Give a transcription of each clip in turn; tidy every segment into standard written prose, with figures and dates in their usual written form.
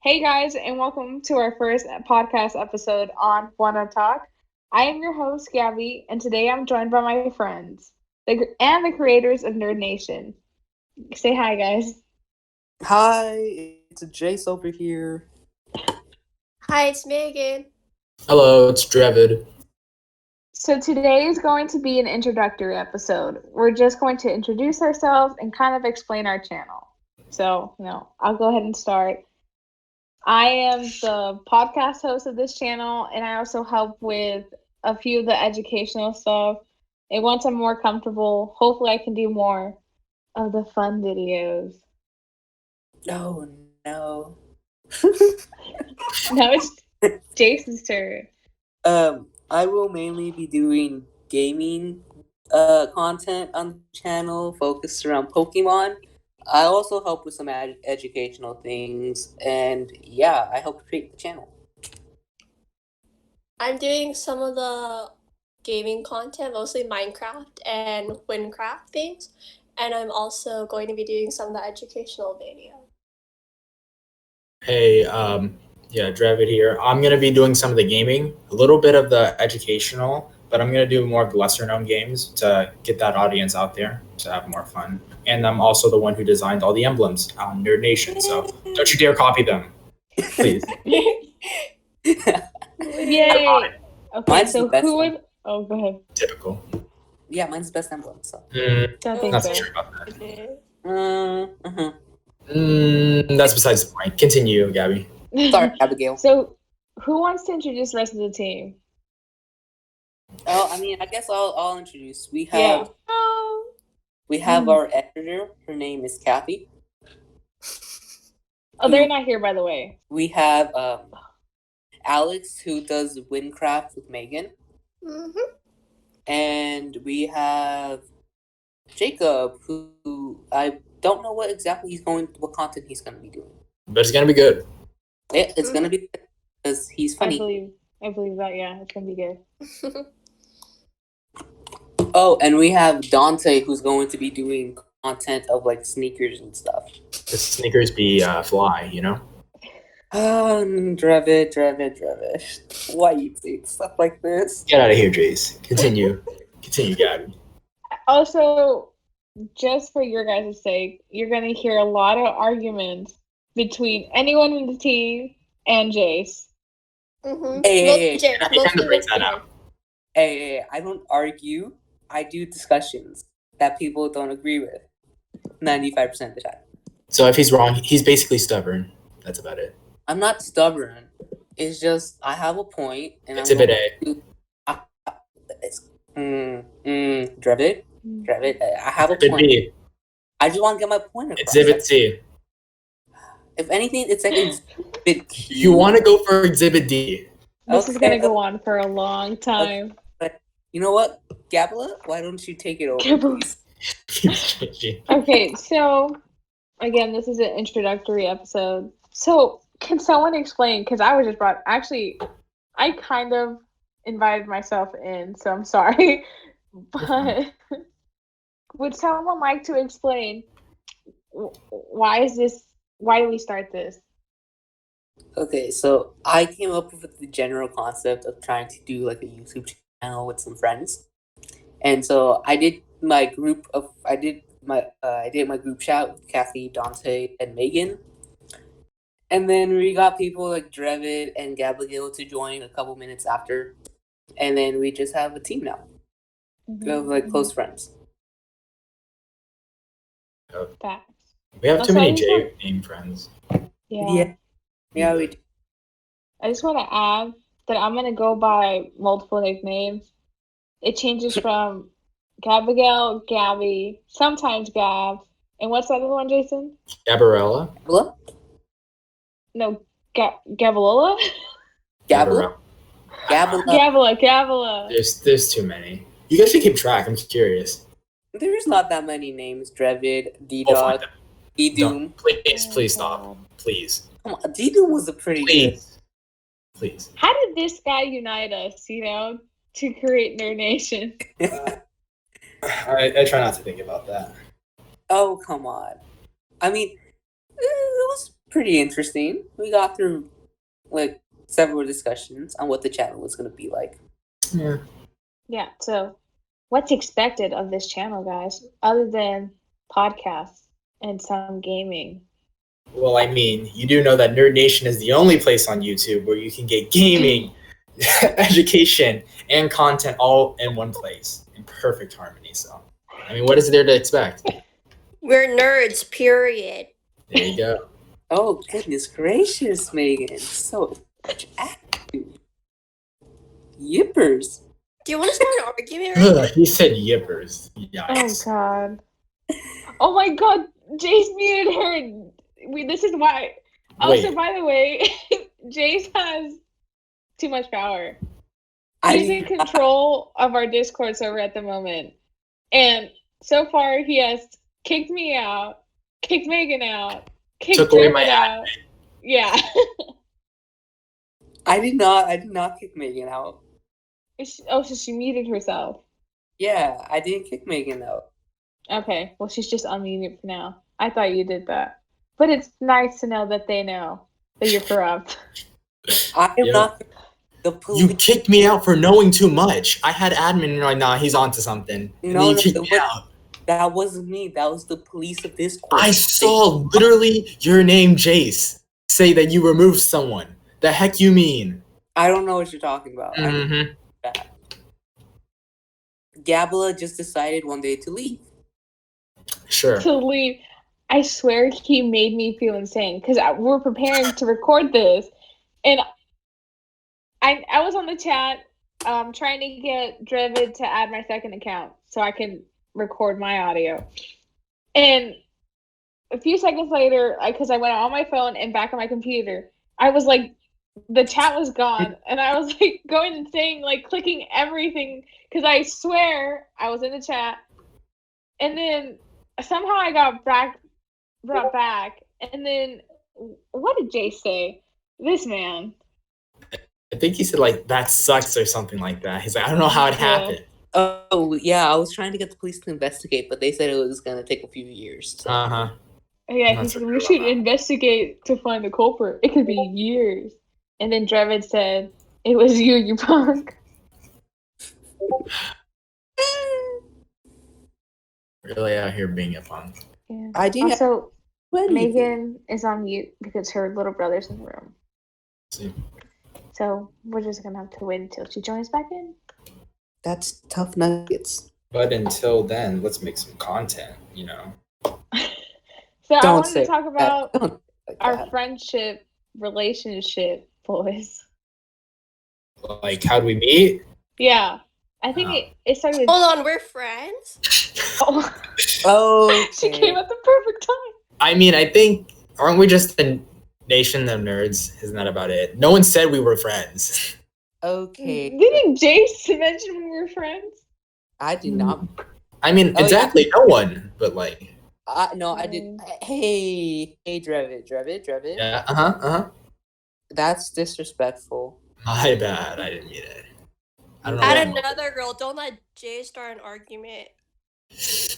Hey guys, and welcome to our first podcast episode on Wanna Talk. I am your host, Gabby, and today I'm joined by my friends and the creators of Nerd Nation. Say hi, guys. Hi, it's Jace over here. Hi, it's Megan. Hello, it's Drevid. So today is going to be an introductory episode. We're just going to introduce ourselves and kind of explain our channel. So, I'll go ahead and start. I am the podcast host of this channel, and I also help with a few of the educational stuff. And once I'm more comfortable, hopefully I can do more of the fun videos. Oh, no. Now it's Jason's turn. I will mainly be doing gaming content on the channel focused around Pokemon. I also help with some educational things, and yeah, I help create the channel. I'm doing some of the gaming content, mostly Minecraft and Windcraft things, and I'm also going to be doing some of the educational video. Hey, Drevid here. I'm gonna be doing some of the gaming, a little bit of the educational, but I'm gonna do more of the lesser-known games to get that audience out there to have more fun. And I'm also the one who designed all the emblems on Nerd Nation, so don't you dare copy them, please. Yay! Okay, Mine's so the best who one. would? Oh, go ahead. Typical. Yeah, mine's the best emblem. So. Don't think Not so. so sure about that. That's besides the point. Continue, Gabby. Sorry, Abigail. So, who wants to introduce the rest of the team? Oh, I guess I'll introduce. We have our editor. Her name is Kathy. Oh, they're not here, by the way. We have Alex, who does Windcraft with Megan. Mm-hmm. And we have Jacob, who I don't know what content he's going to be doing. But it's gonna be good. It's going to be good because he's funny. I believe that. Yeah, it's gonna be good. Oh, and we have Dante, who's going to be doing content of like sneakers and stuff. The sneakers be fly, you know. Drevid. Why you say stuff like this? Get out of here, Jace. Continue, Gabby. Also, just for your guys' sake, you're gonna hear a lot of arguments between anyone in the team and Jace. Mm-hmm. Hey, I tend to break that out. Hey, I don't argue. I do discussions that people don't agree with 95% of the time. So if he's wrong, he's basically stubborn. That's about it. I'm not stubborn. It's just I have a point, and Exhibit A. Drevid. I have a Exhibit point. B. I just want to get my point across. Exhibit C. If anything, it's like Exhibit Q. You want to go for Exhibit D. This is gonna go on for a long time. But you know what, Gabla? Why don't you take it over, Gabla. please? Okay, so again, this is an introductory episode. So can someone explain? Because I was just brought. Actually, I kind of invited myself in, so I'm sorry. But would someone like to explain why is this? Why do we start this? Okay, so I came up with the general concept of trying to do like a YouTube channel with some friends, and so I did my group chat with Kathy, Dante, and Megan, and then we got people like Drevid and Gabrielle to join a couple minutes after, and then we just have a team now of like close friends. Facts. We have too Also, many J-name friends. Yeah. We do. I just want to add that I'm gonna go by multiple nicknames. It changes from Gabrielle, Gabby, sometimes Gab, and what's the other one, Jason? Gabriella. Hello? No, Gabriella? Gabla? Gabla. There's too many. You guys should keep track. I'm curious. There's not that many names. Drevid, We'll find D-Dog, them. D-Doom. Please stop. Please. Come on, D-Doom was a pretty good. Please. How did this guy unite us, to create Nerd Nation? I try not to think about that. Oh, come on. I mean, it was pretty interesting. We got through like several discussions on what the channel was going to be like. Yeah. Yeah, so what's expected of this channel, guys, other than podcasts and some gaming? Well, I mean, you do know that Nerd Nation is the only place on YouTube where you can get gaming, education, and content all in one place in perfect harmony. So, I mean, what is there to expect? We're nerds, period. There you go. Oh, goodness gracious, Megan. So much attitude. Yippers. Do you want to start an argument right now? He said yippers. Oh Yikes. god. Oh my god, Jace muted her. This is why. Also, Wait. by the way, Jace has too much power. He's in control of our Discord server at the moment. And so far, he has kicked me out, kicked Megan out, kicked Took away Drevid my out. Yeah. I did not kick Megan out. So she muted herself. Yeah, I didn't kick Megan out. Okay, well, she's just unmuted for now. I thought you did that. But it's nice to know that they know that you're corrupt. I am Yeah. not the police. You kicked me out for knowing too much. I had admin and you're like, nah, he's onto something. And No, then you no, kicked me out. That wasn't me. That was the police of Discord. I saw literally your name, Jace, say that you removed someone. The heck you mean? I don't know what you're talking about. I didn't Mm-hmm. do that. Gabla just decided one day to leave. Sure. To leave. I swear he made me feel insane because we're preparing to record this, and I was on the chat trying to get Drevid to add my second account so I can record my audio. And a few seconds later, because I went on my phone and back on my computer, I was like, the chat was gone, and I was like going insane, like clicking everything because I swear I was in the chat, and then somehow I got brought back, and then what did Jay say? This man. I think he said like that sucks or something like that. He's like, I don't know how it happened. Oh, yeah, I was trying to get the police to investigate, but they said it was going to take a few years. So. Uh-huh. Yeah, Not he so said sure we about should that. investigate to find the culprit. It could be years. And then Drevid said, "It was you punk." Really out here being a punk. Yeah. I didn't Also, do anything. Megan is on mute because her little brother's in the room. See. So we're just gonna have to wait until she joins back in. That's tough nuggets. But until then, let's make some content, you know. So I Don't wanted say to talk about that. Don't like our that. friendship, relationship, boys. Like, how'd we meet? Yeah, I think it started. Hold on, we're friends? Oh, Oh, she came at the perfect time. I mean, I think, aren't we just the nation of nerds? Isn't that about it? No one said we were friends. Okay. Didn't Jace mention we were friends? I did not. I mean, Oh, yeah. exactly, no one, but like, No, I did. Hey, Drevid. yeah, uh-huh. That's disrespectful. My bad, I didn't mean it. I don't know. Add what- another girl. Don't let Jay start an argument.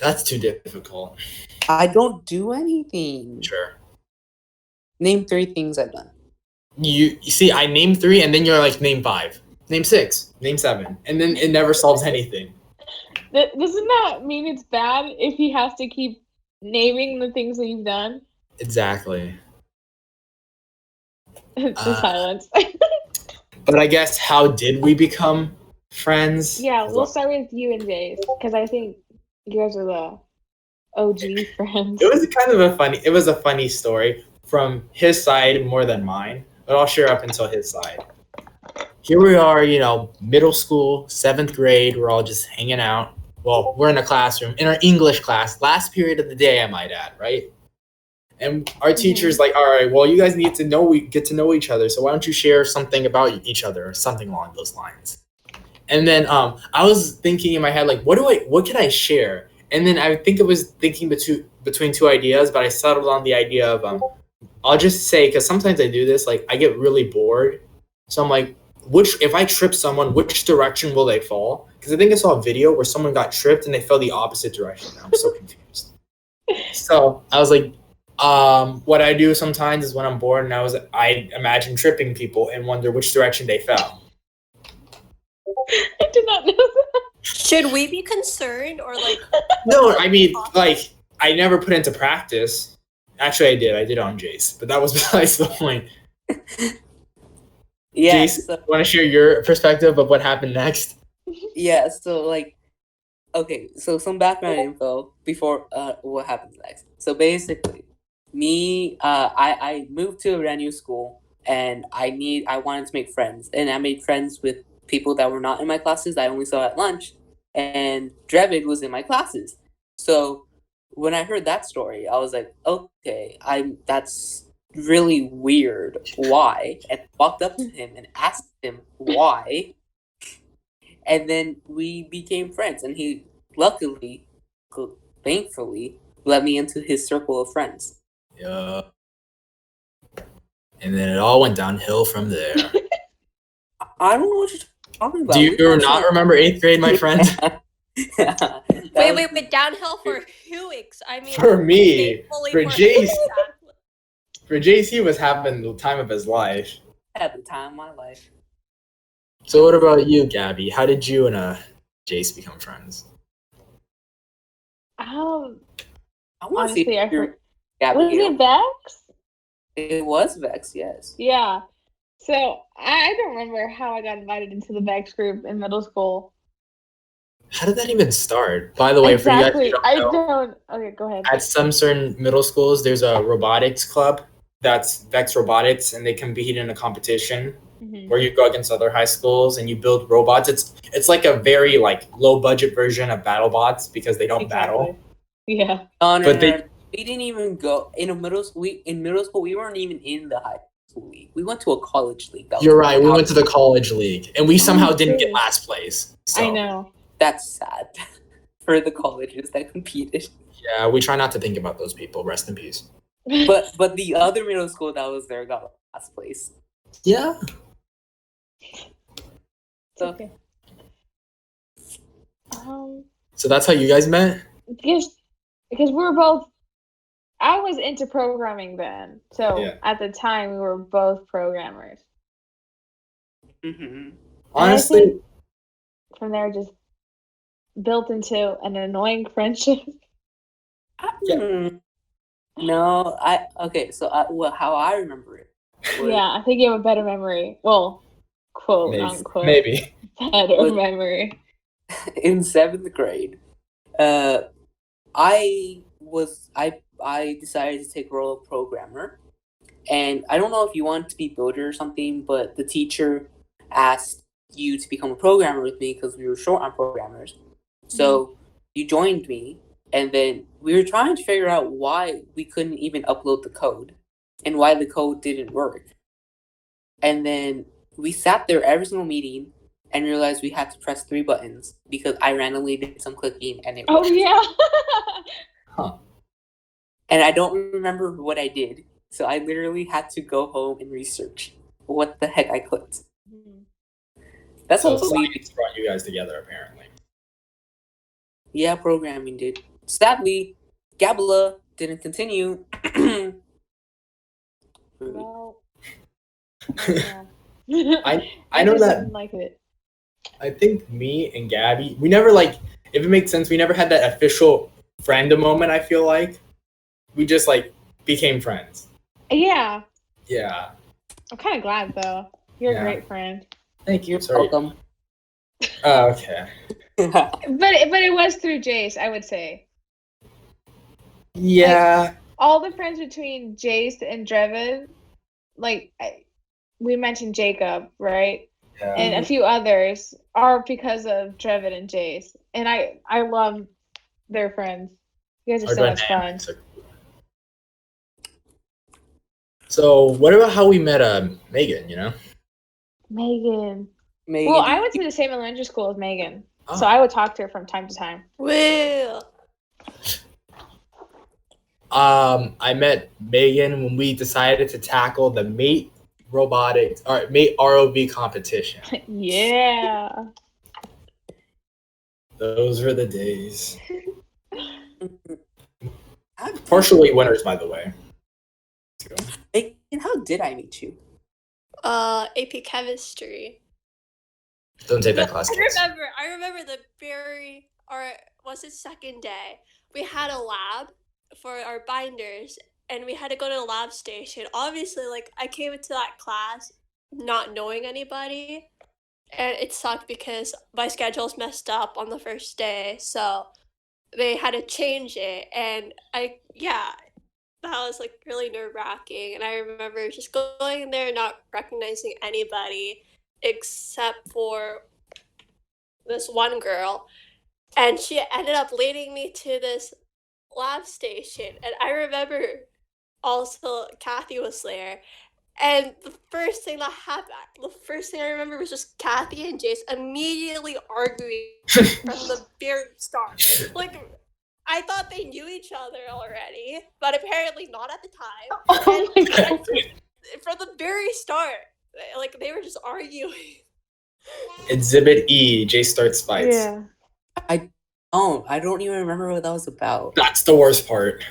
That's too difficult. I don't do anything. Sure. Name 3 things I've done. You see, I named 3, and then you're like, name 5, name 6, name 7, and then it never solves anything. Doesn't that mean it's bad if he has to keep naming the things that you've done? Exactly. The silence. But I guess, how did we become friends? Yeah, we'll start with you and Jace because I think you guys are the OG friends. It was kind of a funny story from his side more than mine, but I'll share up until his side. Here we are, middle school, 7th grade. We're all just hanging out. Well, we're in a classroom, in our English class, last period of the day, I might add, right? And our teacher's like, all right, well, you guys need to get to know each other. So why don't you share something about each other or something along those lines? And then I was thinking in my head, like, what can I share? And then I think it was thinking between 2 ideas, but I settled on the idea of, I'll just say, because sometimes I do this, like I get really bored. So I'm like, if I trip someone, which direction will they fall? Because I think I saw a video where someone got tripped and they fell the opposite direction. I'm so confused. So I was like, What I do sometimes is when I'm bored, I imagine tripping people and wonder which direction they fell. I did not know that. Should we be concerned or like? No, I mean, like, I never put into practice. Actually, I did. I did on Jace, but that was besides the point. Yeah. Jace, want to share your perspective of what happened next? Yeah. So like, okay. So some background info before what happens next. So basically, I moved to a brand new school, and I wanted to make friends, and I made friends with people that were not in my classes. I only saw at lunch, and Drevid was in my classes. So when I heard that story, I was like, okay, that's really weird. Why? And walked up to him and asked him why, and then we became friends. And he luckily, thankfully, let me into his circle of friends. Yeah. And then it all went downhill from there. I don't know what you're talking about. Do you not remember 8th grade, my friend? Wait, downhill for who? I mean, For me, thankfully for him. Jace. For Jace, he was having the time of his life. At the time of my life. So what about you, Gabby? How did you and Jace become friends? I want to Honestly, see I if you're was Gabrielle. it Vex? It was Vex, yes. Yeah. So I don't remember how I got invited into the Vex group in middle school. How did that even start? By the way, Exactly. for you guys who don't know, I don't. Okay, go ahead. at some certain middle schools, there's a robotics club that's Vex Robotics, and they compete in a competition Mhm. where you go against other high schools and you build robots. It's like a very like low budget version of BattleBots because they don't battle. Yeah. No, But they- we didn't even go in middle school. We weren't even in the high school league. We went to a college league. You're right. We went to the college league, and we somehow didn't get did. last place. So, I know. That's sad for the colleges that competed. yeah, we try not to think about those people. Rest in peace. But the other middle school that was there got last place. Yeah. So Okay. So that's how you guys met? Because we were both. I was into programming then, so Yeah. at the time we were both programmers. mhm. Honestly, I think from there, just built into an annoying friendship. Yeah. No, So how I remember it. was- Yeah, I think you have a better memory. Well, quote unquote, maybe. better Was- memory. In 7th grade, I decided to take role of programmer, and I don't know if you want to be builder or something, but the teacher asked you to become a programmer with me because we were short on programmers. So you joined me, and then we were trying to figure out why we couldn't even upload the code and why the code didn't work. And then we sat there every single meeting and realized we had to press 3 buttons because I randomly did some clicking and it Oh worked. yeah. And I don't remember what I did. So I literally had to go home and research what the heck I clicked. That's So what we science brought you guys together, apparently. Yeah, programming did. Sadly, Gabla didn't continue. Well, I know just that. didn't like it. I think me and Gabby, we never like, if it makes sense, we never had that official friend moment, I feel like. We just like became friends. Yeah, Yeah. I'm kind of glad though. You're Yeah. a great friend. Thank you. Sorry. Welcome. Okay. But it was through Jace, I would say. Yeah. All the friends between Jace and Drevid, like we mentioned Jacob, right? Yeah. And a few others are because of Drevid and Jace. And I love their friends. You guys are Our so much fun. dynamics are cool. So what about how we met Megan, you know? Megan. Megan, Well, I went to the same elementary school as Megan. Oh. So I would talk to her from time to time. Woo! I met Megan when we decided to tackle the Mate ROV competition. Yeah. Those were the days. Partially winners, by the way. And how did I meet you? AP Chemistry. Don't take that No, class, kids. I remember the was it second day? We had a lab for our binders, and we had to go to the lab station. Obviously, like, I came into that class not knowing anybody, and it sucked because my schedule's messed up on the first day, so they had to change it, and that was like really nerve-wracking. And I remember just going in there and not recognizing anybody except for this one girl, and she ended up leading me to this lab station. And I remember also Kathy was there, and the first thing I remember was just Kathy and Jace immediately arguing from the very start. Like, I thought they knew each other already, but apparently not at the time. Oh my God. From the very start, like, they were just arguing. Exhibit E, Jay starts fights. Yeah. I don't even remember what that was about. That's the worst part.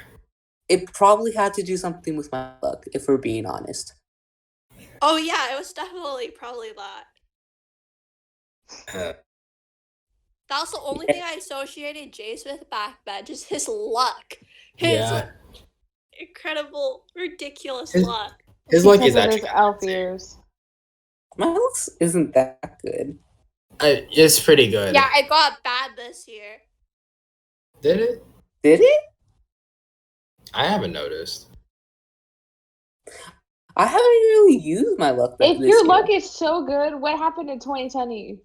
It probably had to do something with my luck, if we're being honest. Oh yeah, it was definitely probably that. Uh, That was the only thing I associated Jace with back then, just his luck. His Yeah. incredible, ridiculous His- luck. His luck Because is of actually his elf ears. My luck isn't that good. it's pretty good. Yeah, it got bad this year. Did it? Did it? I haven't noticed. I haven't really used my luck If this your year. luck is so good, what happened in 2020?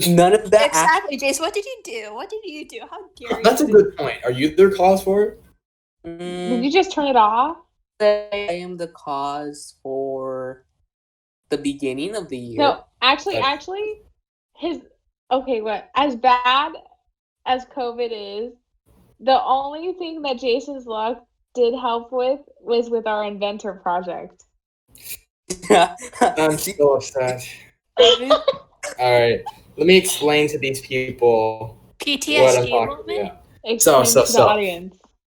None of that. Exactly, Jace. What did you do? What did you do? How dare you? That's a good point. Are you their cause for it? Did you just turn it off? I am the cause for the beginning of the year. No, actually, what? As bad as COVID is, the only thing that Jason's luck did help with was with our inventor project. I'm so upset. All right, let me explain to these people what I'm PTSD talking moment? about. Explain to the So. audience.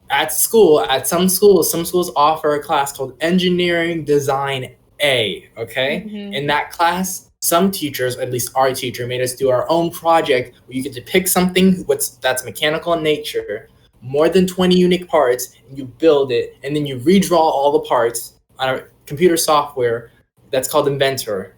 At some schools offer a class called Engineering Design A, okay? Mhm. In that class, some teachers, at least our teacher, made us do our own project where you get to pick something that's mechanical in nature, more than 20 unique parts, and you build it, and then you redraw all the parts on a computer software that's called Inventor.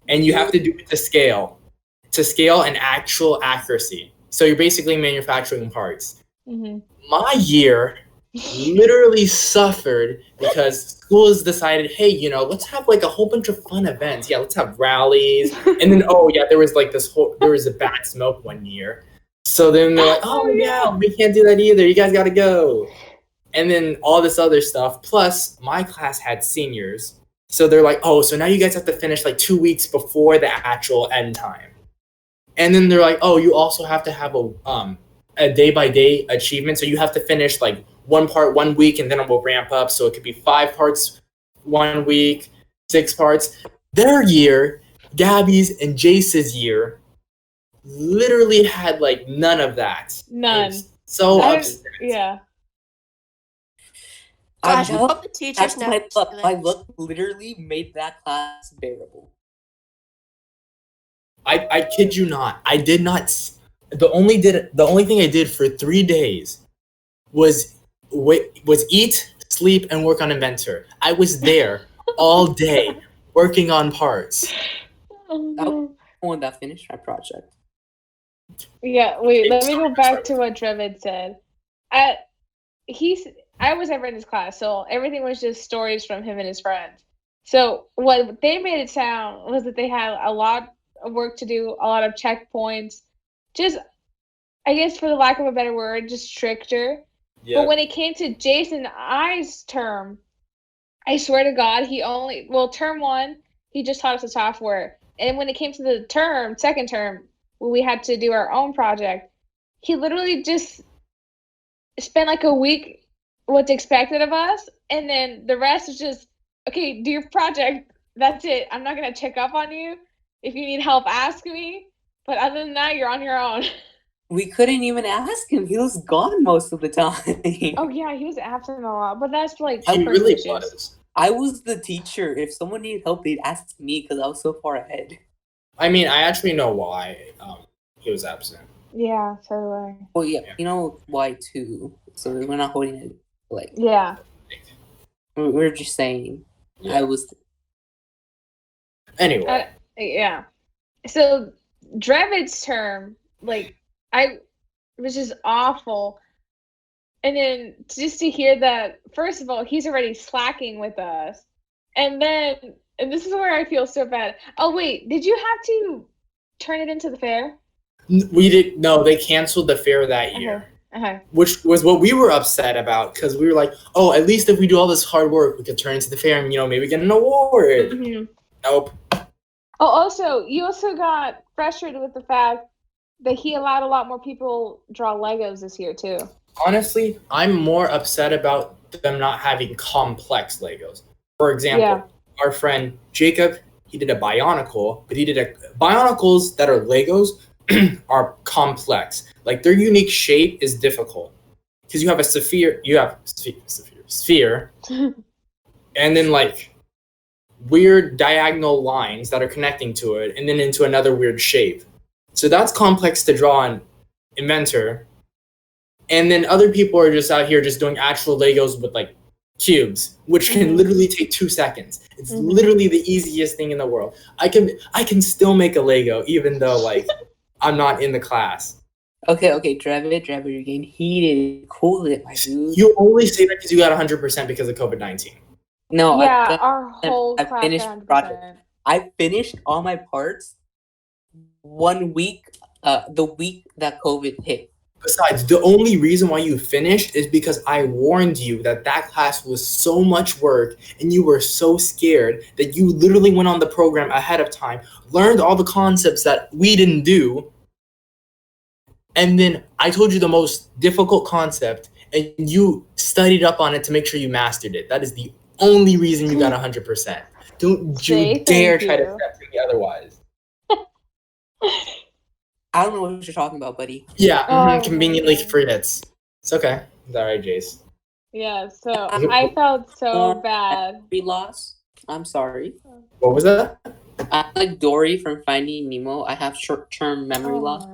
And you have to do it to scale and actual accuracy. So you're basically manufacturing parts. Mhm. My year literally suffered because schools decided, hey, let's have like a whole bunch of fun events. Yeah, let's have rallies. And then, there was a bad smoke one year. So then they're like, oh yeah, we can't do that either. You guys got to go. And then all this other stuff. Plus, my class had seniors. So they're like, oh, so now you guys have to finish like 2 weeks before the actual end time. And then they're like, oh, you also have to have a day-by-day achievement. So you have to finish like one part 1 week, and then it will ramp up. So it could be 5 parts 1 week, 6 parts. Their year, Gabby's and Jace's year, literally had like none of that. None. So upset. Yeah. Gosh, I hope the teachers never my luck. do My this. luck literally made that class bearable. I kid you not. I did not. The only thing I did for 3 days was eat, sleep, and work on Inventor. I was there all day working on parts. Oh, no. One that finished my project. Yeah, wait, let me go back to what Drevid said. I was never in his class, so everything was just stories from him and his friends. So what they made it sound was that they had a lot of work to do, a lot of checkpoints, just, I guess for the lack of a better word, just stricter. Yeah. But when it came to Jason I's term, I swear to God, term 1, he just taught us the software. And when it came to the second term, when we had to do our own project, he literally just spent like a week what's expected of us, and then the rest is just, okay, do your project. That's it. I'm not going to check up on you. If you need help, ask me. But other than that, you're on your own. We couldn't even ask him. He was gone most of the time. Oh yeah, he was absent a lot, but that's like He personal really issues. was. I was the teacher. If someone needed help, they'd ask me because I was so far ahead. I mean, I actually know why he was absent. Yeah, so do I. Well, yeah, you know why too. So we're not holding it like. Yeah. We're just saying. Yeah. I was. Anyway. Yeah. So Drevid's term, like, was just awful. And then just to hear that, first of all, he's already slacking with us. And then, and this is where I feel so bad. Oh, wait, did you have to turn it into the fair? We did. No, they canceled the fair that year. Which was what we were upset about because we were like, oh, at least if we do all this hard work, we could turn into the fair and, maybe get an award. Mm-hmm. Nope. Oh, also, you also got frustrated with the fact that he allowed a lot more people draw Legos this year, too. Honestly, I'm more upset about them not having complex Legos. For example, our friend Jacob, he did a Bionicle, but Bionicles that are Legos are complex. Like, their unique shape is difficult. Because you have a sphere, and then, like, weird diagonal lines that are connecting to it, and then into another weird shape. So that's complex to draw on Inventor. And then other people are just out here just doing actual Legos with, like, cubes, which can literally take 2 seconds. It's literally the easiest thing in the world. I can still make a Lego, even though, like, I'm not in the class. Okay, Drevid, you're getting heated. Cool it, my dude. You only say that because you got 100% because of COVID-19. No, yeah, our whole class finished got 100%. project. I finished all my parts 1 week, the week that COVID hit. Besides, the only reason why you finished is because I warned you that class was so much work and you were so scared that you literally went on the program ahead of time, learned all the concepts that we didn't do, and then I told you the most difficult concept and you studied up on it to make sure you mastered it. That is the only reason you got 100%. Don't you dare try to step to me otherwise. I don't know what you're talking about, buddy. Yeah, conveniently forgets. It's okay. It's all right, Jace. Yeah, so I felt so bad. We lost. I'm sorry. What was that? I'm like Dory from Finding Nemo. I have short-term memory loss.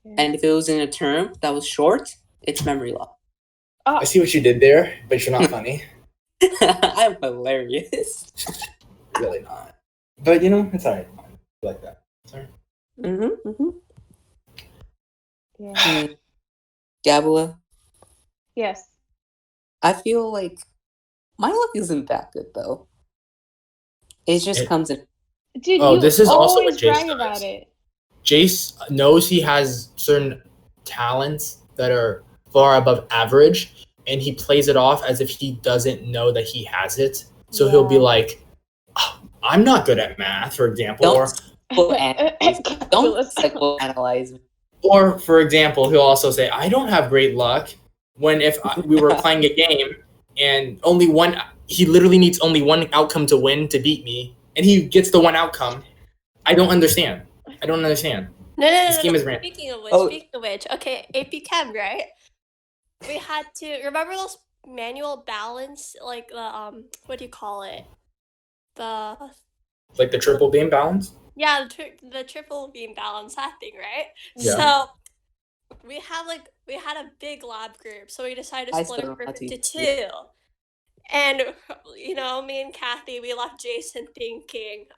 And if it was in a term that was short, it's memory loss. I see what you did there, but you're not funny. I'm hilarious. Really not. But, it's all right. Like that. Sorry. Yeah. Gabula? Yes. I feel like my luck isn't that good, though. It just comes in. Dude, this is also what Jace brag does. about it. Jace knows he has certain talents that are far above average, and he plays it off as if he doesn't know that he has it. So he'll be like, oh, I'm not good at math, for example. Don't psychoanalyze me. Or, for example, he'll also say, I don't have great luck, when if we were playing a game and he literally needs only one outcome to win to beat me, and he gets the one outcome. I don't understand. No. This game is random. Speaking of which, okay, AP Chem, right? We had to remember those manual balance, like the what do you call it? Like the triple beam balance? Yeah, the triple beam balance, that thing, right? Yeah. So we had a big lab group, so we decided to split a group into two. And me and Kathy, we left Jason thinking,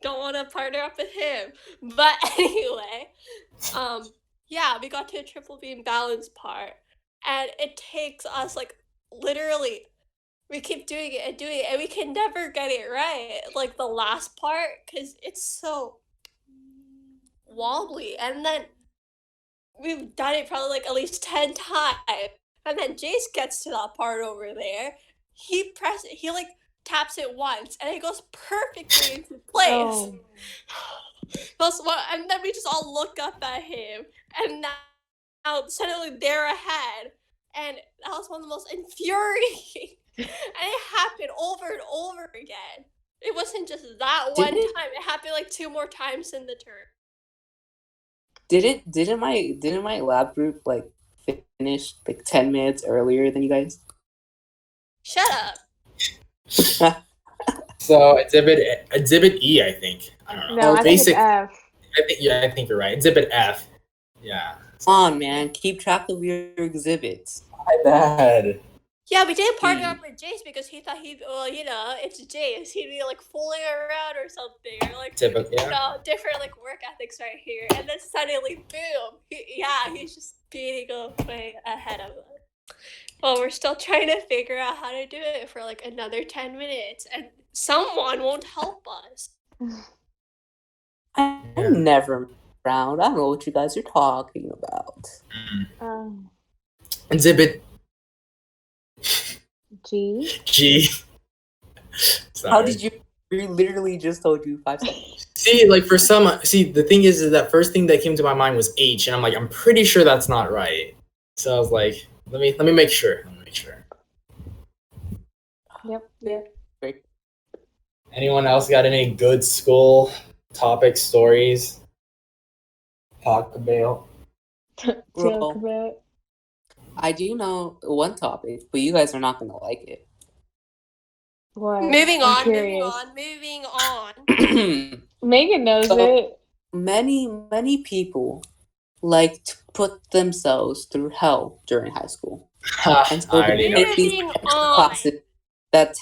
don't want to partner up with him. But anyway, we got to a triple beam balance part, and it takes us like literally. We keep doing it, and we can never get it right. Like the last part, because it's so wobbly. And then we've done it probably like at least 10 times. And then Jace gets to that part over there. He like taps it once, and it goes perfectly into place. And then we just all look up at him, and now suddenly they're ahead. And that was one of the most infuriating. And it happened over and over again. It wasn't just that Did one it? time. It happened like 2 more times in the term. Didn't my lab group like finish like 10 minutes earlier than you guys? Shut up. So exhibit E, I think. I don't know. No, I think it's Basic. F. I think you're right. Exhibit F. Yeah. Come on, man. Keep track of your exhibits. My bad. Yeah, we didn't partner up with Jace because he thought it's Jace. He'd be like fooling around or something, or like different like work ethics right here. And then suddenly, boom! He's just beating way ahead of us. Well, we're still trying to figure out how to do it for like another 10 minutes, and someone won't help us. I'm never around. I don't know what you guys are talking about. Exhibit G. Sorry. How did you? We literally just told you 5 seconds. See, like for some, the thing is that first thing that came to my mind was H, and I'm like, I'm pretty sure that's not right. So I was like, let me make sure. Yep. Great. Anyone else got any good school topic stories? Talk about. Talk about. I do know one topic, but you guys are not gonna like it. What? Moving I'm on. curious. Megan knows it. Many people like to put themselves through hell during high school. And so I already know. they take these classes that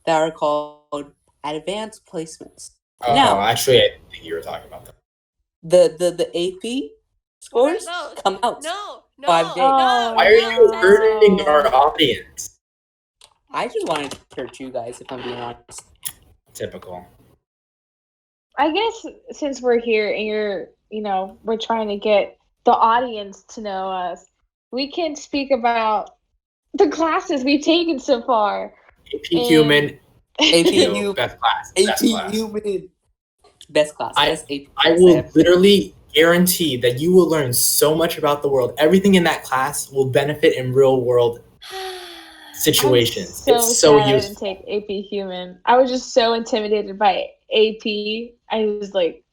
are called advanced placements. Oh, Now, actually, I think you were talking about that. the AP scores come out. No. 5 days. No. Why are you hurting our audience? I just wanted to hurt you guys, if I'm being honest. Typical. I guess since we're here and we're trying to get the audience to know us, we can speak about the classes we've taken so far. AP Human. AP Human. Best class. AP Human. Best class. I will literally guarantee that you will learn so much about the world. Everything in that class will benefit in real world situations. It's so useful. I didn't take AP Human. I was just so intimidated by AP. I was like,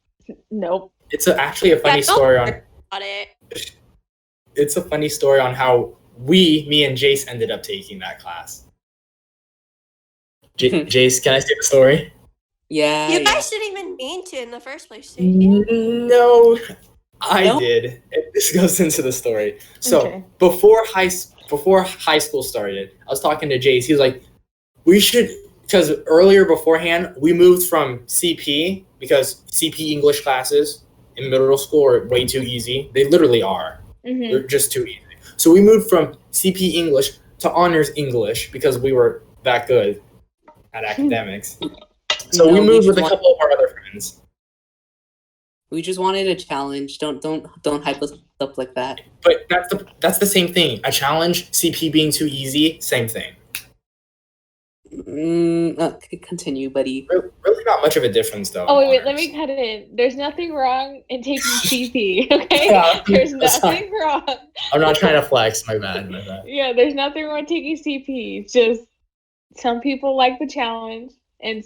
nope. It's actually a funny story on it. It's a funny story on how me and Jace ended up taking that class. Jace, can I say the story? Yeah. You guys didn't even mean to in the first place, did you? No, I did. This goes into the story. So before high school started, I was talking to Jace. He was like, we should, because earlier beforehand, we moved from CP, because CP English classes in middle school are way too easy. They literally are. Mm-hmm. They're just too easy. So we moved from CP English to honors English because we were that good at academics. So we moved with a couple of our other friends. We just wanted a challenge. Don't hype us up like that. But that's the same thing. A challenge, CP being too easy, same thing. Continue, buddy. Really not much of a difference, though. Oh, wait, let me cut it in. There's nothing wrong in taking CP, okay? Yeah, there's nothing wrong. I'm not trying to flex, my bad. Yeah, there's nothing wrong with taking CP. It's just some people like the challenge, and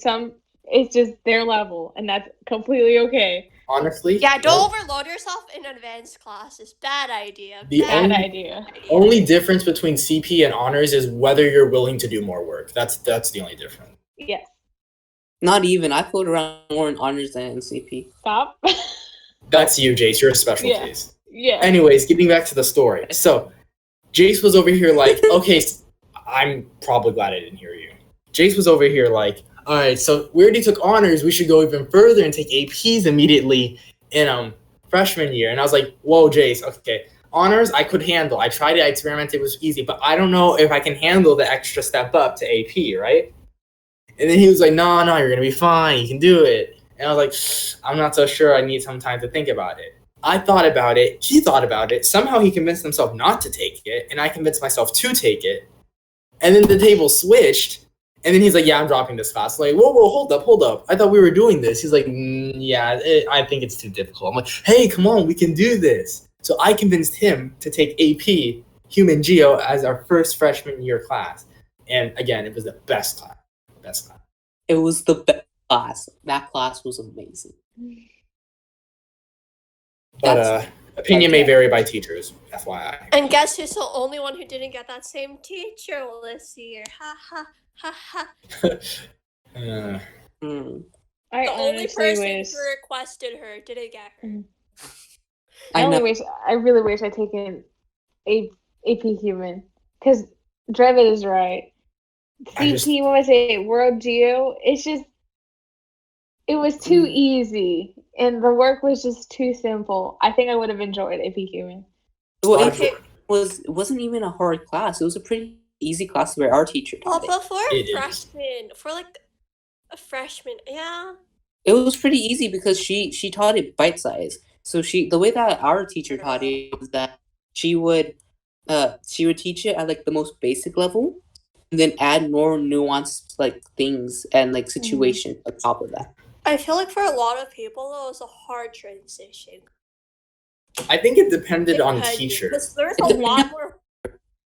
it's just their level, and that's completely okay. Honestly? Yeah, don't overload yourself in advanced classes. Bad idea. Bad idea. Only difference between CP and honors is whether you're willing to do more work. That's the only difference. Yes. Not even. I float around more in honors than in CP. Stop. That's you, Jace. You're a special case. Yeah. Anyways, getting back to the story. So, Jace was over here like, okay, I'm probably glad I didn't hear you. Jace was over here like, all right, so we already took honors. We should go even further and take APs immediately in freshman year. And I was like, whoa, Jace, okay. Honors, I could handle. I tried it. I experimented. It was easy. But I don't know if I can handle the extra step up to AP, right? And then he was like, no, you're going to be fine. You can do it. And I was like, I'm not so sure. I need some time to think about it. I thought about it. He thought about it. Somehow he convinced himself not to take it. And I convinced myself to take it. And then the table switched. And then he's like, yeah, I'm dropping this class. Like, whoa, hold up. I thought we were doing this. He's like, I think it's too difficult. I'm like, hey, come on, we can do this. So I convinced him to take AP Human Geo as our first freshman year class. And again, it was the best class. It was the best class. That class was amazing. But opinion may vary by teachers, FYI. And guess who's the only one who didn't get that same teacher this year? Ha ha ha ha. I The only honestly person wish. who requested her didn't get her. I really wish I'd taken AP Human, because Drevid is right. CP, what was it? World Geo. It was too easy, and the work was just too simple. I think I would have enjoyed AP Human. Well, it wasn't even a hard class. It was a pretty easy class where our teacher taught it. But for a freshman, for like a freshman, yeah. It was pretty easy because she taught it bite size. So the way that our teacher taught it was that she would teach it at like the most basic level, and then add more nuanced like things and like situation on top of that. I feel like for a lot of people though, it was a hard transition. I think it depended on the teacher. Because there's a lot more.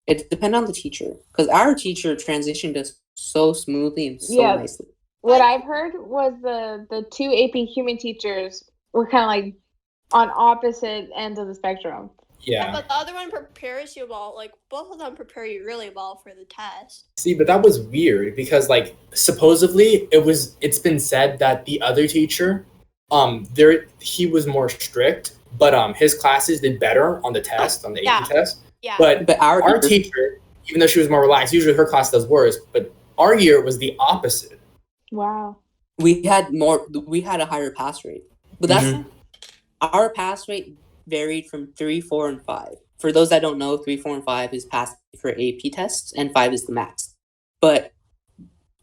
It depended on the teacher, because our teacher transitioned us so smoothly and so nicely. What I've heard was the two AP Human teachers were kind of like on opposite ends of the spectrum. Yeah, but the other one prepares you well. Like, both of them prepare you really well for the test. See, but that was weird because, like, supposedly it's been said that the other teacher, he was more strict, but his classes did better on the test, on the AP test. Yeah. But our teacher, even though she was more relaxed, usually her class does worse. But our year was the opposite. Wow. We had a higher pass rate, but that's our pass rate varied from 3, 4, and 5. For those that don't know, 3, 4, and 5 is passed for AP tests, and 5 is the max. But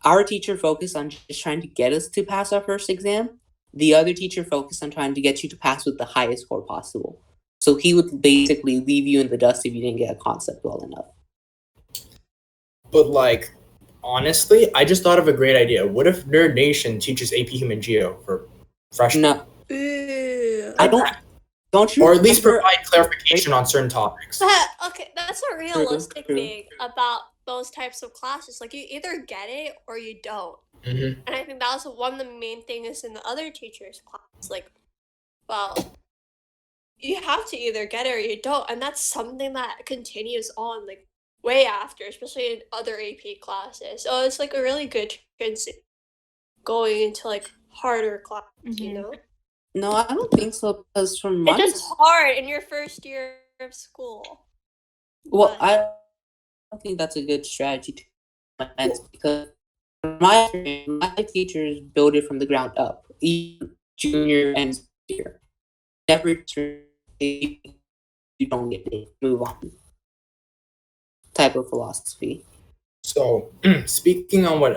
our teacher focused on just trying to get us to pass our first exam. The other teacher focused on trying to get you to pass with the highest score possible. So he would basically leave you in the dust if you didn't get a concept well enough. But like, honestly, I just thought of a great idea. What if Nerd Nation teaches AP Human Geo for freshmen? No. Don't you? Or at least provide clarification on certain topics. But, okay, that's a realistic thing about those types of classes. Like, you either get it or you don't. Mm-hmm. And I think that was one of the main things in the other teachers' class. Like, well, you have to either get it or you don't. And that's something that continues on, like, way after, especially in other AP classes. So it's, like, a really good transition going into, like, harder classes, you know? No, I don't think so, because from my... It's just hard in your first year of school. Well, I don't think that's a good strategy to because my teachers build it from the ground up, even junior and senior. Never you don't get it, move on. Type of philosophy. So, speaking on what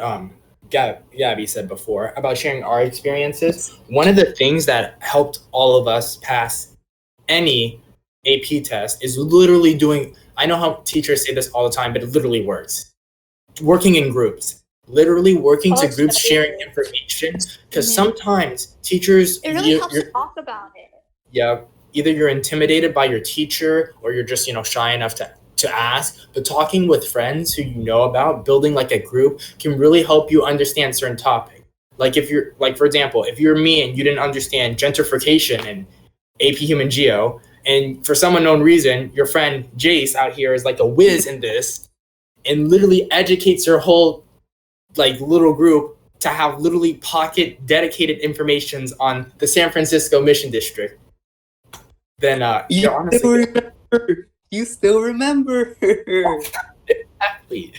Gabby said before about sharing our experiences, one of the things that helped all of us pass any AP test is literally doing, I know how teachers say this all the time, but it literally works. Working in groups. Literally working to groups, sharing information. Because sometimes teachers... It really helps to talk about it. Yeah. Either you're intimidated by your teacher or you're just, shy enough to ask, but talking with friends who you know about, building like a group can really help you understand certain topics. Like if you're, like for example, if you're me and you didn't understand gentrification and AP Human Geo, and for some unknown reason, your friend Jace out here is like a whiz in this and literally educates your whole like little group to have literally pocket dedicated informations on the San Francisco Mission District, then you're honestly... You still remember. Exactly.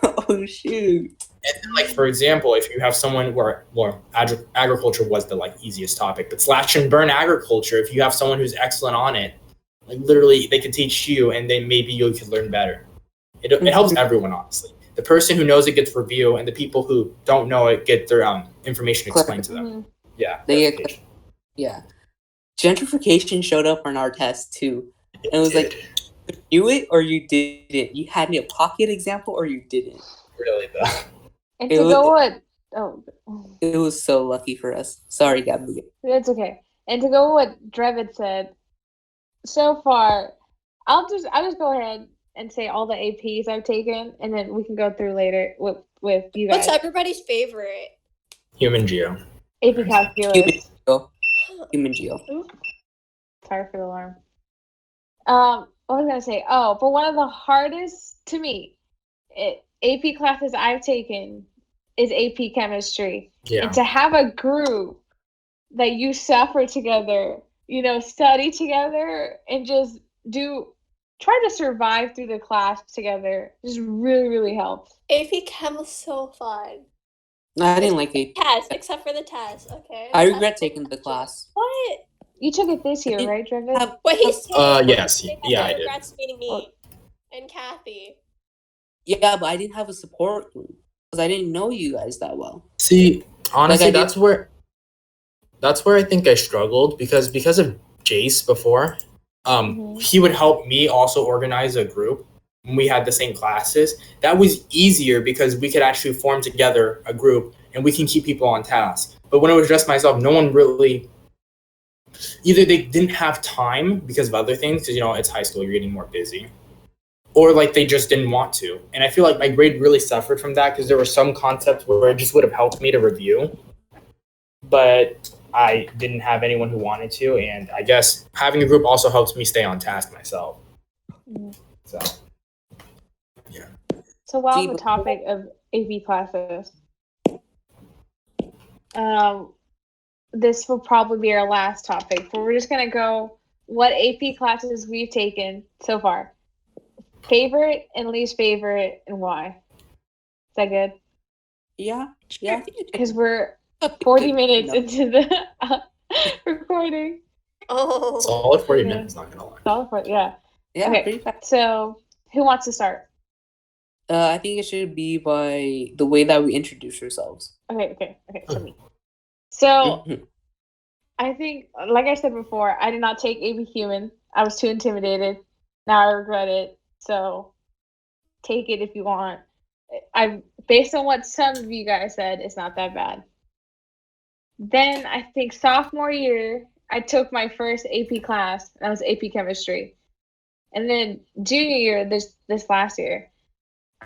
Oh, shoot. And then, like, for example, if you have someone where, well, agriculture was the, like, easiest topic, but slash and burn agriculture, if you have someone who's excellent on it, like, literally, they can teach you, and then maybe you could learn better. It helps everyone, honestly. The person who knows it gets review, and the people who don't know it get their information explained to them. Yeah. Yeah. Gentrification showed up on our test, too. And it was like, you knew it or you didn't. You had a pocket example or you didn't. Really, though. And it was so lucky for us. Sorry, Gabby. It's okay. And to go with what Drevid said, so far, I'll just go ahead and say all the APs I've taken, and then we can go through later with with you What's guys? everybody's favorite? Human Geo. AP Human Calculus. Geo. Human Geo. Sorry for the alarm. What was I gonna say? Oh, but one of the hardest to me, AP classes I've taken is AP Chemistry. Yeah. And to have a group that you suffer together, study together, and just try to survive through the class together, just really, really helps. AP Chem was so fun. I didn't like it. Test, except for the test. Okay. I regret taking the class. What? You took it this year, right, Drevid? What he's saying? Yes. He Yeah, I did. regrets meeting me and Kathy. Yeah, but I didn't have a support group because I didn't know you guys that well. See, honestly, Like I that's where I think I struggled because of Jace before. He would help me also organize a group when we had the same classes. That was easier because we could actually form together a group and we can keep people on task. But when it was just myself, no one really, either they didn't have time because of other things, because it's high school, you're getting more busy, or like they just didn't want to. And I feel like my grade really suffered from that because there were some concepts where it just would have helped me to review, but I didn't have anyone who wanted to, and I guess having a group also helps me stay on task myself. So, yeah. So while on the topic of AP classes, this will probably be our last topic, but we're just gonna go what AP classes we've taken so far. Favorite and least favorite, and why. Is that good? Yeah. Because we're 40 minutes into the recording. Oh. Solid 40 minutes, not gonna lie. Solid 40, yeah. Yeah, Okay. pretty fast. So, who wants to start? I think it should be by the way that we introduce ourselves. Okay. So me. So, I think, like I said before, I did not take AP Human. I was too intimidated. Now I regret it. So, take it if you want. Based on what some of you guys said, it's not that bad. Then I think sophomore year, I took my first AP class. That was AP Chemistry. And then junior year, this last year,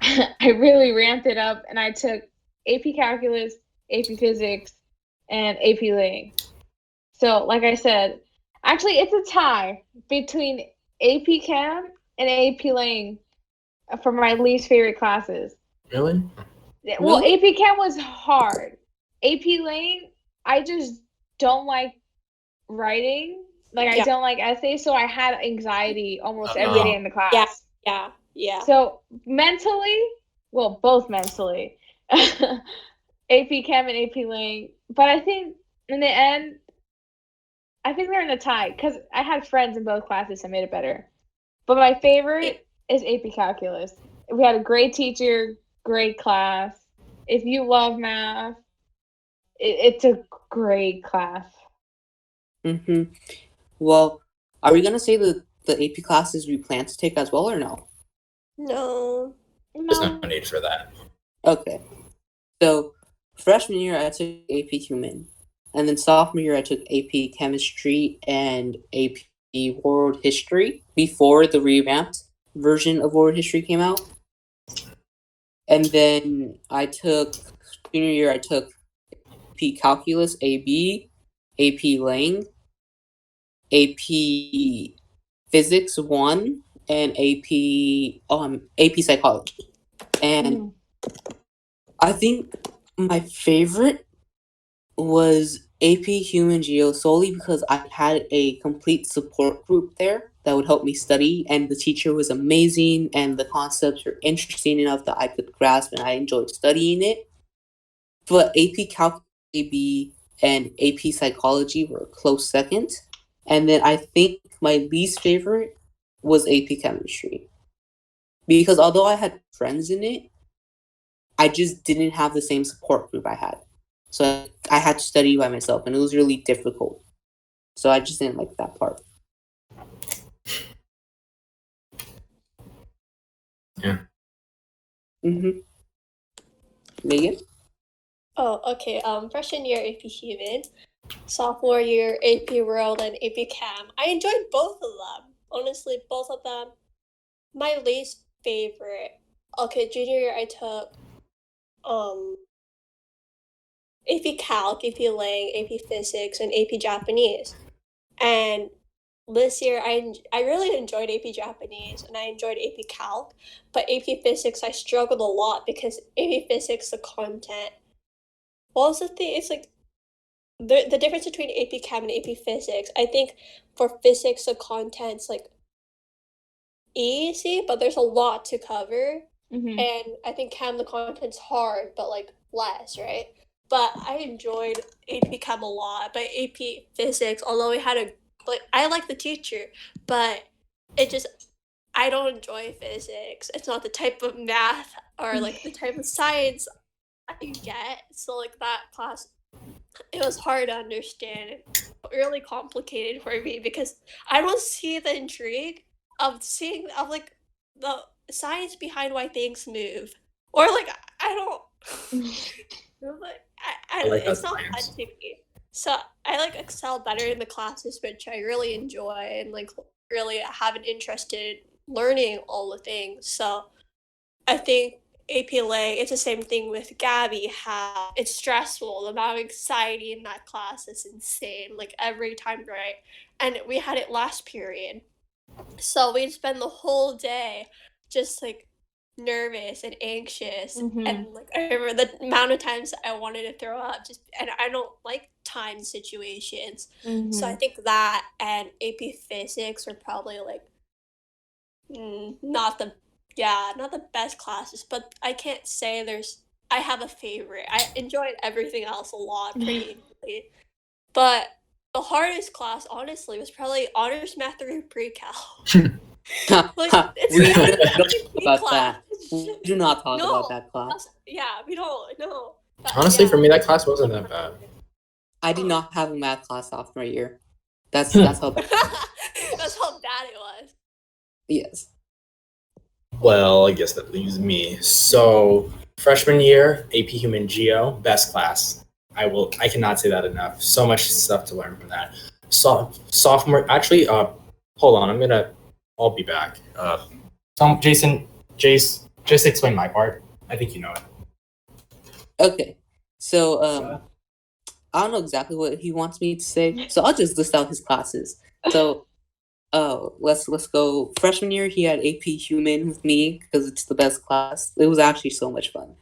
I really ramped it up and I took AP Calculus, AP Physics, and AP Ling. So, like I said, actually it's a tie between AP Chem and AP Ling for my least favorite classes. Really? Well, AP Chem was hard. AP Ling, I just don't like writing. I don't like essays, so I had anxiety almost every day in the class. Yeah. So both mentally, AP Chem and AP Ling. But I think in the end, I think they're in a tie because I had friends in both classes that made it better. But my favorite is AP Calculus. We had a great teacher, great class. If you love math, it's a great class. Well, are we gonna say the AP classes we plan to take as well or no? No. There's no need for that. Okay. So freshman year I took AP Human, and then sophomore year I took AP Chemistry and AP World History before the revamped version of World History came out. And then junior year I took AP Calculus AB, AP Lang, AP Physics 1, and AP Psychology. And I think my favorite was AP Human Geo solely because I had a complete support group there that would help me study, and the teacher was amazing, and the concepts were interesting enough that I could grasp, and I enjoyed studying it. But AP Calc, AB, and AP Psychology were a close second. And then I think my least favorite was AP Chemistry. Because although I had friends in it, I just didn't have the same support group I had. So I had to study by myself, and it was really difficult. So I just didn't like that part. Yeah. Megan? Oh, okay. Freshman year AP Human, sophomore year AP World and AP Chem. I enjoyed both of them. Honestly, both of them. My least favorite. Okay, junior year I took AP Calc, AP Lang, AP Physics, and AP Japanese. And this year, I really enjoyed AP Japanese and I enjoyed AP Calc, but AP Physics I struggled a lot because AP Physics, the content. What was the thing? It's like the difference between AP Chem and AP Physics. I think for physics, the content's like easy, but there's a lot to cover. Mhm. And I think Chem, the content's hard, but like less, right? But I enjoyed AP Chem a lot, but AP Physics, although we had I like the teacher, but it just, I don't enjoy physics. It's not the type of math or like the type of science I get. So like that class, it was hard to understand and really complicated for me because I don't see the intrigue of like the science behind why things move, or like I don't. I like it's that not fun science. to me. So I like excel better in the classes which I really enjoy and like really have an interest in learning all the things. So I think APLA, it's the same thing with Gabby, how it's stressful. The amount of anxiety in that class is insane, like every time, right? And we had it last period. So we'd spend the whole day just like nervous and anxious. Mhm. And like I remember the amount of times I wanted to throw up, just, and I don't like time situations. So I Mhm. think that and AP Physics are probably like not the best classes, but I can't say I have a favorite. I enjoyed everything else a lot pretty equally. But the hardest class, honestly, was probably Honors Math 3 Pre-Cal. Like, it's We not don't an talk AP about class. that. We do not talk about No, that class. yeah, we don't, no. But, Honestly, yeah. for me, that class wasn't that bad. I did not have a math class sophomore year. That's how bad. That's how bad it was. Yes. Well, I guess that leaves me. So freshman year, AP Human Geo, best class. I cannot say that enough. So much stuff to learn from that. Sophomore, actually, hold on, I'll be back. Jace, just explain my part. I think you know it. Okay. So I don't know exactly what he wants me to say, so I'll just list out his classes. So let's go. Freshman year, he had AP Human with me because it's the best class. It was actually so much fun.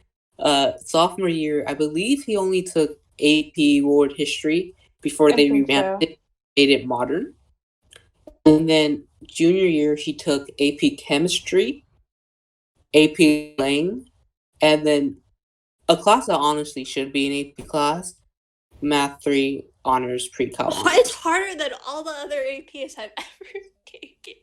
Sophomore year, I believe he only took AP World History before I they think revamped so. it, made it modern. And then junior year, he took AP Chemistry, AP Lang, and then a class that honestly should be an AP class, Math 3 Honors Pre-Cal. Oh, it's harder than all the other APs I've ever taken.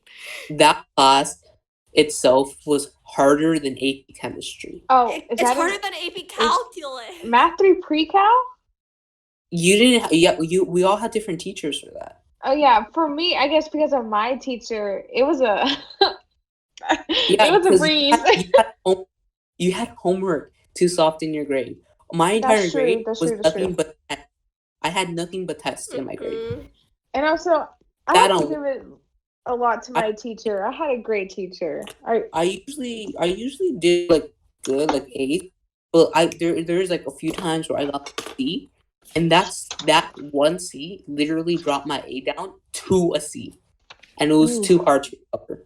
That class itself was harder than AP Chemistry. Oh, is It's that harder than AP Calculus. Math 3 Pre-Cal? You didn't. Yeah, we all had different teachers for that. Oh yeah, for me, I guess because of my teacher, it was a Yeah, it was a because breeze. you had homework to soften your grade. My entire That's true, grade that's was true, that's nothing true. but. I had nothing but tests in my grade. Mhm. And also, I That have to on- give it a lot to my teacher. I had a great teacher. I usually did like good, like 8, but there's like a few times where I got C, and that one C literally dropped my A down to a C, and it was Ooh. too hard to recover.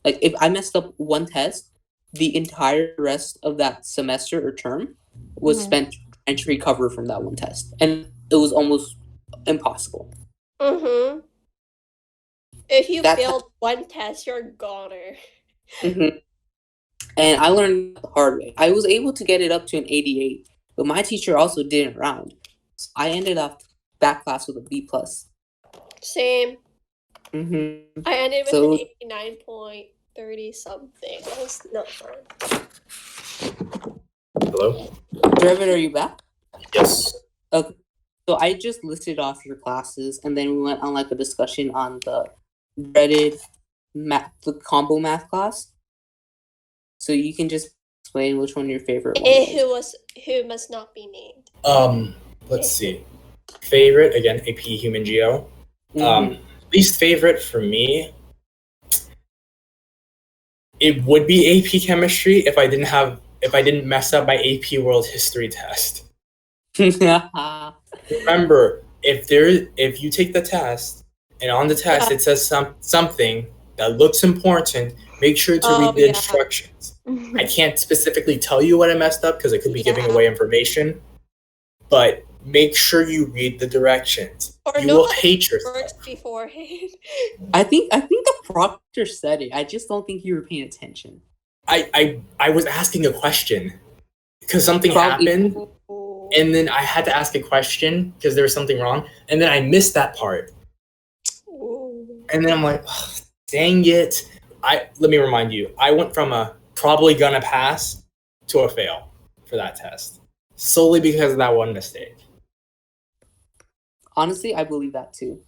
Like if I messed up one test, the entire rest of that semester or term was Mhm. spent trying to recover from that one test, and it was almost impossible. Mhm. If you That- failed one test, you're a goner. Mhm. And I learned the hard way. I was able to get it up to an 88, but my teacher also didn't round. So I ended up that class with a B plus. Same. Mm-hmm. I ended with So- an 89.30 something. That was not fun. Hello? Drevid, are you back? Yes. Okay. So I just listed off your classes, and then we went on like a discussion on the dreaded math, the combo math class. So you can just explain which one your favorite one was. Who must not be named. Let's see. Favorite, again, AP Human Geo. Mhm. Least favorite for me, it would be AP Chemistry if if I didn't mess up my AP World History test. Remember, if you take the test and on the test it says something that looks important, make sure to read the instructions. I can't specifically tell you what I messed up because it could be giving away information, but make sure you read the directions. Or you know will how hate it yourself. works beforehand. I think the proctor said it. I just don't think you were paying attention. I was asking a question because something Probably. happened, and then I had to ask a question because there was something wrong, and then I missed that part. And then I'm like, oh, dang it. Let me remind you, I went from a probably gonna pass to a fail for that test. Solely because of that one mistake. Honestly, I believe that too.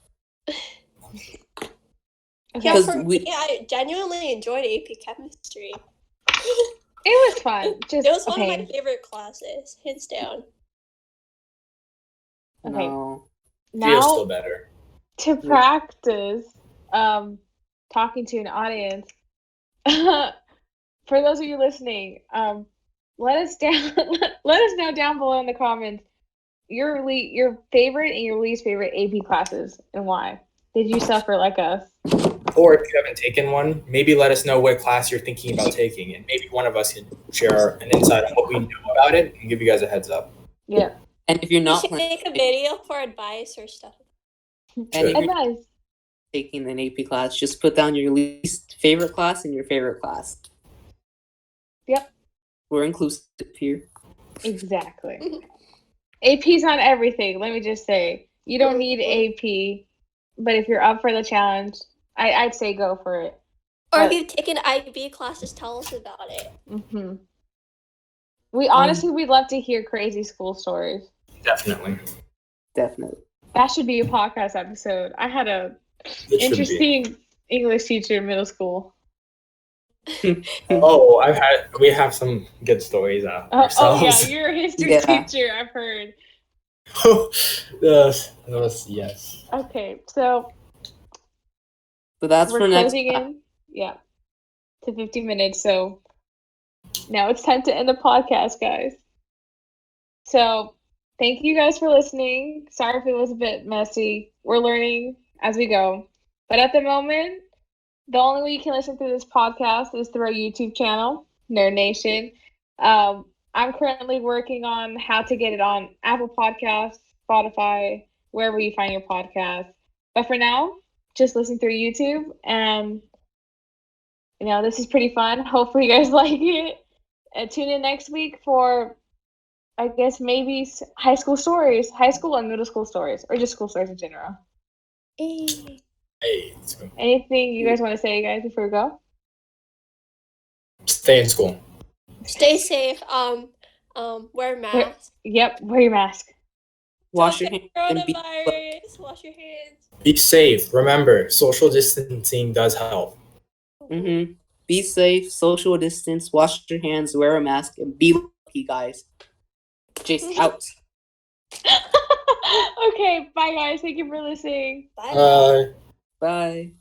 Yeah, for me, I genuinely enjoyed AP Chemistry. It was fun. It was one of my favorite classes, hands down. Okay. No. Feels Now still better. to practice talking to an audience. For those of you listening, let us know down below in the comments your favorite and your least favorite AP classes and why. Did you suffer like us? Or if you haven't taken one, maybe let us know what class you're thinking about taking, and maybe one of us can share an insight on what we know about it and give you guys a heads up. Yeah. And if you're We not should make a video for advice or stuff. and if you're Advice. taking an AP class, just put down your least favorite class and your favorite class. Yep. We're inclusive here. Exactly. AP's not everything. Let me just say, you don't need AP, but if you're up for the challenge, I'd say go for it. Or if you've taken IB classes, tell us about it. Mm-hmm. We'd love to hear crazy school stories. Definitely. That should be a podcast episode. I had a interesting English teacher in middle school. We have some good stories ourselves. Oh yeah, you're a history teacher, I've heard. Yes. Okay, so that's we're for next closing in. Yeah, to 50 minutes. So now it's time to end the podcast, guys. So thank you guys for listening. Sorry if it was a bit messy. We're learning as we go. But at the moment, the only way you can listen to this podcast is through our YouTube channel, Nerd Nation. I'm currently working on how to get it on Apple Podcasts, Spotify, wherever you find your podcast. But for now, just listen through YouTube. And, this is pretty fun. Hopefully you guys like it. And tune in next week for, I guess, maybe high school stories, high school and middle school stories, or just school stories in general. Hey, let's go. Anything you guys want to say, guys, before we go? Stay in school. Stay safe. Wear a mask. Wear your mask. Wash your hands. Coronavirus. Wash your hands. Be safe. Remember, social distancing does help. Mm-hmm. Be safe. Social distance. Wash your hands. Wear a mask. And be lucky, guys. Jace out. Okay, bye, guys. Thank you for listening. Bye. Bye.